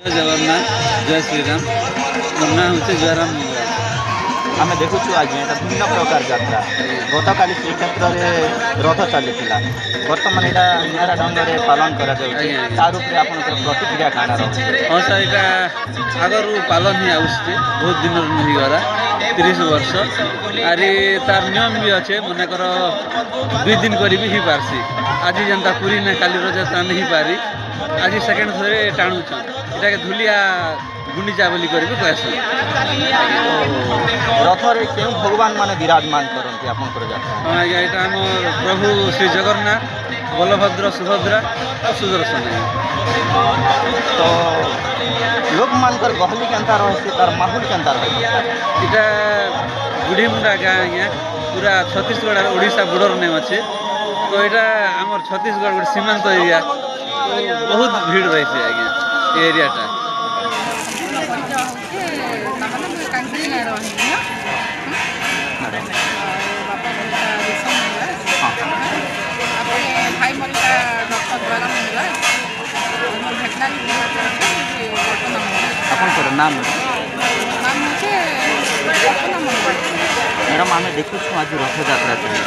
जगन्नाथ जय श्रीराम मोर ना हूँ जयराम मंगराज। आम देखु आज यहाँ भिन्न प्रकार यात्रा गतकाली श्रीक्षेत्र में रथ चली बर्तमान यहाँ निरा ढंग से पालन कर प्रतिक्रिया काण हाँ सर यहाँ आगर पालन ही आसुचे बहुत दिन नहीं गला 30 वर्ष आरी तार नियम भी अच्छे मनकर 2 दिन करी भी पारसी आज जनता पूरी ना काली रज नहीं पारी आज सेकेंड थरे टाणुछन इटा के धुलिया गुंडीचा बोली कर कहसन। रथरे क्यों भगवान माने विराजमान करते आप हाँ आज्ञा यहाँ आम प्रभु श्री जगन्नाथ बलभद्र सुभद्रा और सुदर्शन तो लोक मानकर गहली केन्ता रहे तार माहौल केन्ता रहे इटा बुढ़ीमुंडा गाँ आज्ञा पूरा छत्तीसगढ़ और ओडिशा बॉर्डर में अच्छे तो यहाँ आमर छत्तीसगढ़ गोटे सीमांत एरिया तो बहुत भीड़ रही है आज्ञा ये एरियाटा आपंकर नाम मैडम आम देखु आज रथ यात्रा चलती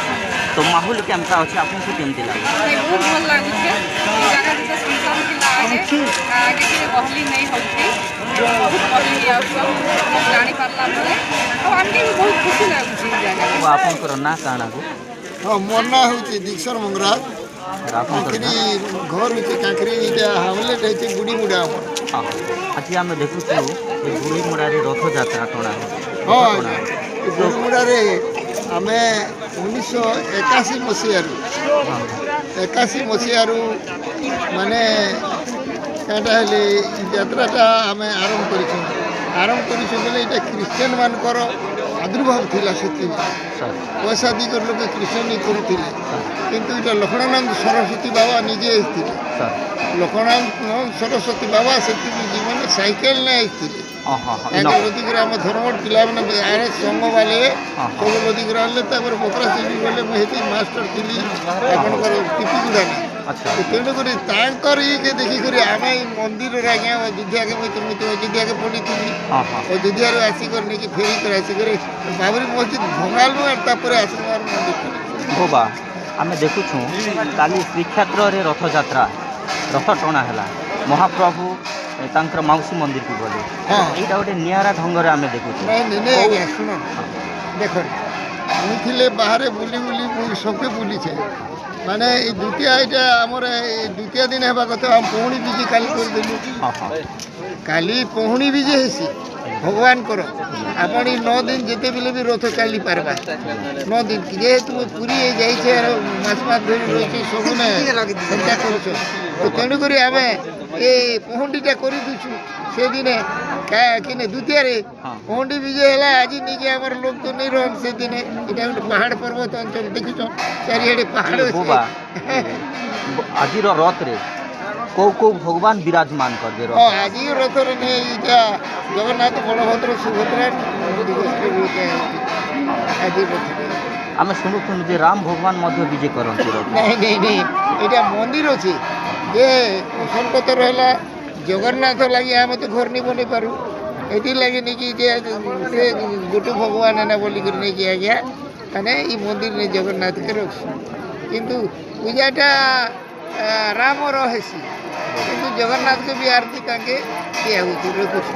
तो माहौल केमता अच्छे आपको केमती लगे बहुत भल लगुचे गहली नहीं होती बहुत गहली जानी पार्ला बेले आमके भी बहुत खुशी लगुचे आपंकर ना काण हाँ मोर ना हूँ दीक्षर मंगराज कांकरी घर हूँ कांकरी हामलेट है गुड़ीमुड़ा हाँ आज आम देखु गुड़ीमुड़ा रथ यात्रा टणा हाँ गुड़ीमुड़ा आम 1981 मसीह माने क्या यात्राटा आम आरंभ कर क्रिश्चियन मानकर आदुर्भाव थिला से पैसा दिकर लोग क्रिश्चियन करुले किंतु ये लक्ष्मणानंद सरस्वती बाबा निजे लक्ष्मणानंद सरस्वती बाबा से जीवन साइकेल ने लदिक आम धर्म पिला मैंने संघ वाले सब लदिक बकरा सीढ़ी गले मुझे मास्टर थी आपंकर टीपीगुड़ा तेणुक ये देखिक आम मंदिर आज्ञा अयोध्या के मुझे अयोध्या के पढ़ी थी अयोध्या आसिक नहीं फेरिक आसिक बाबरी मस्जिद भंगालु और आशीर्वाद मंदिर होबा आम देखु काली श्रीक्षेत्र में रथ यात्रा रथ टणा है महाप्रभु तांकर मौसी मंदिर को गले हाँ यहाँ गोटे निरा ढंग से आम देखु नहीं शुण देख मुझे बाहर बुली बुली सबके बुली माने द्वितीय यहाँ आमर द्वितीय दिन है कथा पहुणी बीजे काली करदेलु काली पहुणी बीजे हेसी भगवान कर आपण 9 दिन जिते बेले भी रथ चली पार्बा 9 दिन जेहेतु पूरी जाइए मास धरी रही सब चिंता कर तेणुक आम ये पहुंडीटा कर से दिने कि द्वितीय पहुंडी विजय है आज नहीं आम लोग तो नहीं रहन से दिने ये गोटे पहाड़ पर्वत अंचल देखुच चारिड़े पहाड़ आज रथ रे कौ कौ भगवान विराजमान कर दे आज रथ जगन्नाथ बलभद्र सुभद्रा आज रथ आम शुणुचु राम भगवान विजय करते नहीं नहीं नहीं यहाँ मंदिर अच्छे जे संकट रहा जगन्नाथ लगे आम तो घर नहीं बन पारू ये लगे नहीं कि से गोटे भगवान है ना बोलिक नहीं आज्ञा मैंने ये मंदिर ने जगन्नाथ के रख किंतु पूजाटा राम रही किंतु जगन्नाथ को भी आरती ताके दिया रखुछ।